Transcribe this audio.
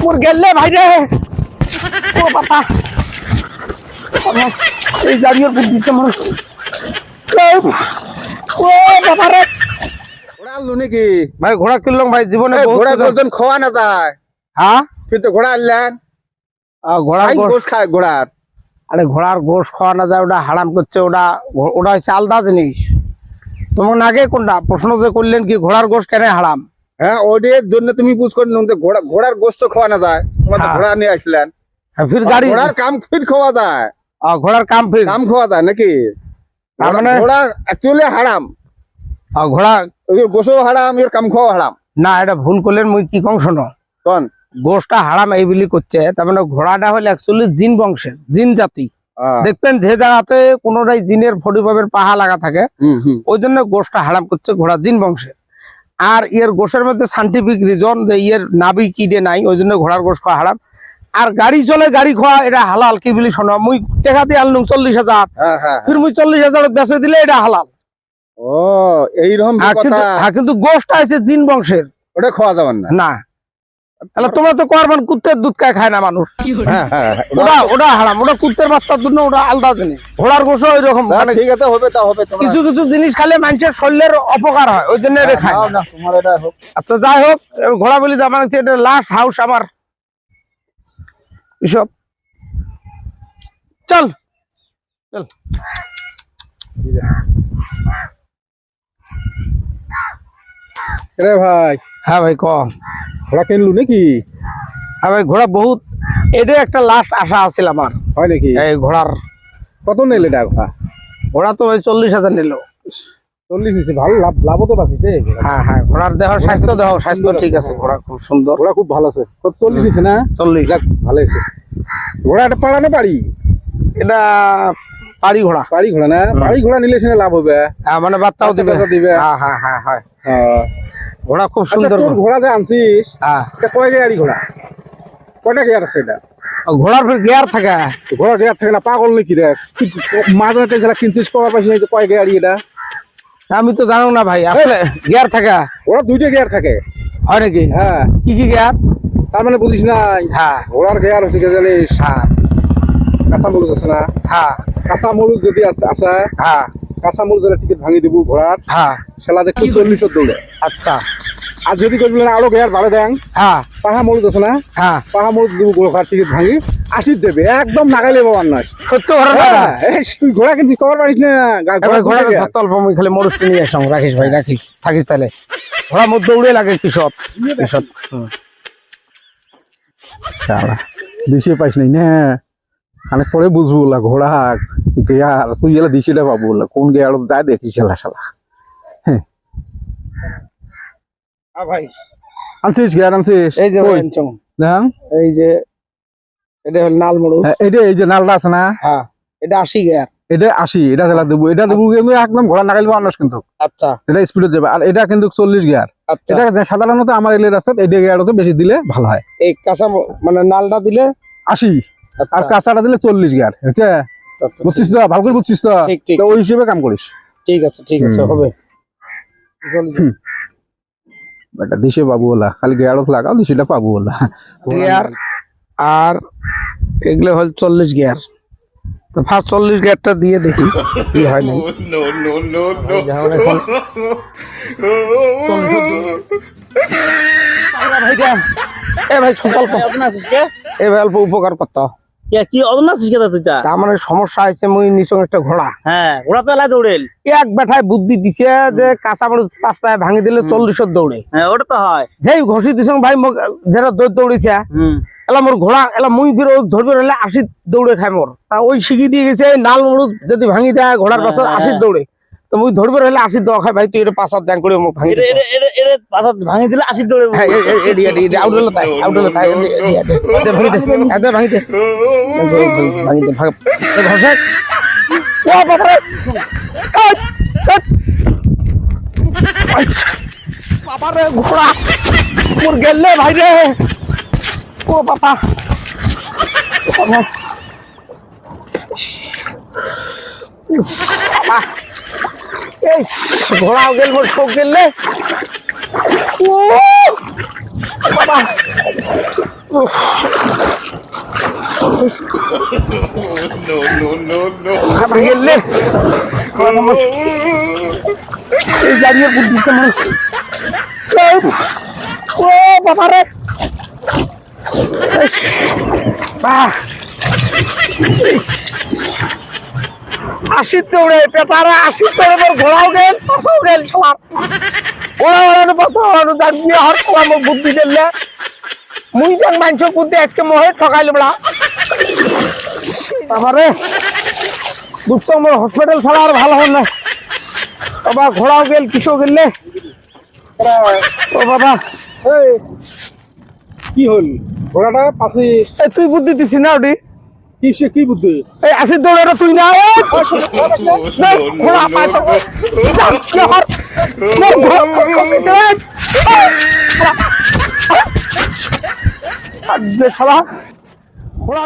মোর গেলে ভাই রে ও বাবা এই গাড়ির বুদ্ধিতে মানুষ ও বাবা রে ঘোড়া আনলো নাকি? ভাই ঘোড়া কিনলাম ভাই জীবনে ঘোড়ার গোজন খাওয়া না যায়। হ্যাঁ কিন্তু ঘোড়া আনলেন ঘোড়ার গোশ খায় ঘোড়ার। আরে ঘোড়ার গোশ খাওয়া না যায় ওটা হারাম করছে। ওটা হচ্ছে আলাদা জিনিস। তোমার আগে কোনটা প্রশ্ন যে করলেন কি ঘোড়ার গোশ কেন হারাম? হ্যাঁ ওদের জন্য তুমি বুঝ করে ঘোড়ার গোশ তো খাওয়া না যায়। তোমার ঘোড়া নিয়ে আসলেন ফির গাড়ি ঘোড়ার কাম ফির খাওয়া যায়। ঘোড়ার কাম ফির কাম খাওয়া যায় নাকি? মানে ঘোড়া অ্যাকচুয়ালি হারাম। ঘোড়া গোশও হারাম এর কাম খাওয়া হারাম। না এটা ভুল করলেন। মুই কি কম শোনো কোন গোশটা হারাম এই বলি করছে। তার মানে ঘোড়াটা হলে অ্যাকচুয়ালি জিন বংশের জিন জাতি। দেখবেন যে জায়গাতে কোনোটাই জিনের ফটি পাবের পাহা লাগা থাকে ওই জন্য গোশটা হারাম করছে। ঘোড়া জিন বংশের। আর এর গোশের মধ্যে সাইন্টিফিক রিজন যে এর নাভি কিডে নাই ওই জন্য ঘোড়ার গোশ খাওয়া হারাম। আর গাড়ি চলে গাড়ি খাওয়া এটা হালাল কি বলি শোনো। মুই টাকা দিয়ে আনলুম 40,000 ফির মুই 40,000 বেচে দিলে এটা হালাল। ও এইরকম কথা। কিন্তু গোশটা আছে জিন বংশের ওটা খাওয়া যাবে না। না তাহলে তোমরা তো করবেন কুত্তের দুধ খায় না মানুষ। ওটা হারাম। ওটা কুত্তের বাচ্চার জন্য ওটা আলাদা জিনিস। ঘোড়ার গোশও ওই রকম। ঠিক আছে হবে তা হবে। কিছু কিছু জিনিস খালে মানুষের শরীরের অপকার হয় ওই জন্য এটা খায় না। তোমার এটা হোক। আচ্ছা যাই হোক ঘোড়া বলি আমার এটা লাস্ট হাউস আমার এসব। চল চল রে ভাই। হ্যাঁ ভাই কম ঘোড়া কিনলু নাকি? হ্যাঁ ভাই ঘোড়া বহুত এটাই একটা লাস্ট আশা আছিল আমার। হয় নাকি? এই ঘোড়ার কত নিলে এটা ঘোড়া? ঘোড়া তো ভাই 40,000 নিল। 40 হয়েছে ভালো লাভও তো পাচ্ছি। হ্যাঁ হ্যাঁ ঘোড়ার স্বাস্থ্য ঠিক আছে। ঘোড়া খুব সুন্দর। ঘোড়া খুব ভালো আছে। কত 40 হয়েছে না? 40 যাক ভালো হয়েছে। ঘোড়া এটা পাড়া না বাড়ি? এটা পাড়ি ঘোড়া। পাড়ি ঘোড়া না? পাড়ি ঘোড়া নিলে সেটা লাভ হবে। মানে বাচ্চাও দিবে। হ্যাঁ হ্যাঁ হ্যাঁ হ্যাঁ ঘোড়া খুব সুন্দর। তোর ঘোড়া যে আনছিস হ্যাঁ এটা কয় গাড়ি ঘোড়া? কয়টা গিয়ার আছে এটা? ঘোড়ার ফির গিয়ার থাকে। ঘোড়া গিয়ার থাকে না? পাগল নাকি রে? মাঝে যারা কিনছিস কবার পাইছিস না? কয় গাড়ি এটা? আমি তো জানো না ভাই। আসলে গিয়ার থাকে। ওরা 2টা গিয়ার থাকে। হয় নাকি? হ্যাঁ কি কি গিয়ার? তার মানে বুঝিস নাই? হ্যাঁ ঘোড়ার গিয়ার হচ্ছে কি জানিস? হ্যাঁ কাঁচা মরুচ আছে না? হ্যাঁ কাঁচা মরুচ যদি আছে হ্যাঁ কাঁচা মরুচ টিকিট ভাঙি দিব ঘোড়ার। হ্যাঁ সেলা দেখতে 40 দৌড়ে। আচ্ছা আর যদি কই বলেন আরো গিয়ার ভালো দেন। হ্যাঁ পাহা মরুচ আছে না? হ্যাঁ পাহা মরুচ দিব ঘোড়ার টিকিট ভাঙি 80 দেবে। একদম নাগাইলে বাবার নয়। সত্য ঘোড়া না। তুই ঘোড়া কিনছিস কবার পারিস না? ঘোড়া অল্প মুই খালি মরুচ নিয়ে আসং। রাখিস ভাই রাখিস থাকিস তাহলে। ঘোড়ার মধ্যে উড়ে লাগে কিসব কিসব। দিশে পাইস নাই না? অনেক পরে বুঝবো বললা ঘোড়া গিয়ার তুই এলা দিশিটা পাবো বললা কোন গিয়ার যায় দেখিস শালা। হ্যাঁ ভাই আনছিস গিয়ার আনছিস? এই যে এই যে এটা হল নাল মরুচ। এই যে নালটা আছে না? হ্যাঁ এটা 80 গিয়ার। এটা 80 এটা জেলা দেবো। এটা দেবো কিন্তু একদম ঘোড়া নাগাইলে আনাস কিন্তু। আচ্ছা এটা স্পিডে যাবে। আর এটা কিন্তু 40 গিয়ার। এটা সাধারণত আমার এলের আছে এই গিয়ার হচ্ছে বেশি দিলে ভালো হয়। এই কাঁচা মানে নালটা দিলে 80 আর কাঁচাটা দিলে 40 গিয়ার হচ্ছে। বুঝছিস তো? ভালো করে বুঝছিস তো? তো ওই হিসেবে কাম করিস। ঠিক আছে হবে। এটা দিশে পাবো বলা খালি গিয়ার লাগাও দিশিটা পাবো বলা। গিয়ার আর এগুলো হল 40 গিয়ার। তো ফার্স্ট 40 গিয়ারটা দিয়ে দেখি কি হয় না। ভাই অল্প উপকার করতো কি অদনাছিস কেদা তুইটা? তার মানে সমস্যা হয়েছে মুই নিছং একটা ঘোড়া। হ্যাঁ ঘোড়া তো এলাই দৌড়েল। এক বেঠায় বুদ্ধি দিছে যে কাঁচা মরুচ 5 পায়ে ভাঙি দিলে 40 দৌড়ে। হ্যাঁ ওটা তো হয়। যেই ঘষি দিছং ভাই যারা দৌড়েছে এলা মোর ঘোড়া এলা মুই ফির ধরবে হলে 80 দৌড়ে খায় মোর। ওই শিখি দিয়ে গেছে নাল মরুচ যদি ভাঙি দেয় ঘোড়ার পাশে 80 দৌড়ে। তো মুই ধরবে হলে 80 দেওয়া খাই ভাই তুই এটা 5 জ্যাং করে ভাঙি দে। এটা পাঁচ ভাঙি দিলে 80 দৌড়ে। হ্যাঁ এডি আউট হলো তাই ভাঙি দে ভাঙি দে ভাগ ঘষে। ও বাবা বাবা রে ঘোড়া মোর গেলে ভাই রে ও বাবা এই ঘোড়াও গেল মোর শোক গেলে ও বাবা গেলে এই দাঁড়িয়ে বুদ্ধিতে মানুষ ও বাবা রে আশির দৌড়ে পেপারে আশির দৌড়ে মোর ঘোড়াও গেল পাশাও গেল খেলার ঘোড়া ওড়ানো পাশা ওড়ানো দাঁড়িয়ে হর খেলা মোক বুদ্ধি দিলে মুই যাক মানুষ বুদ্ধি আজকে মোহে ঠকাইল বলা তারপরে বুঝতো আমার হসপিটাল ছাড়া আর ভালো হল না বাবা ঘোড়াও গেল কিসও গেলে ও বাবা কি হল ঘোড়াটা পাশে এই তুই বুদ্ধি দিছিস না ওটি কি বুদ্ধি এই আশির দৌড়ে তুই না ঘোড়া পায় ঘোড়া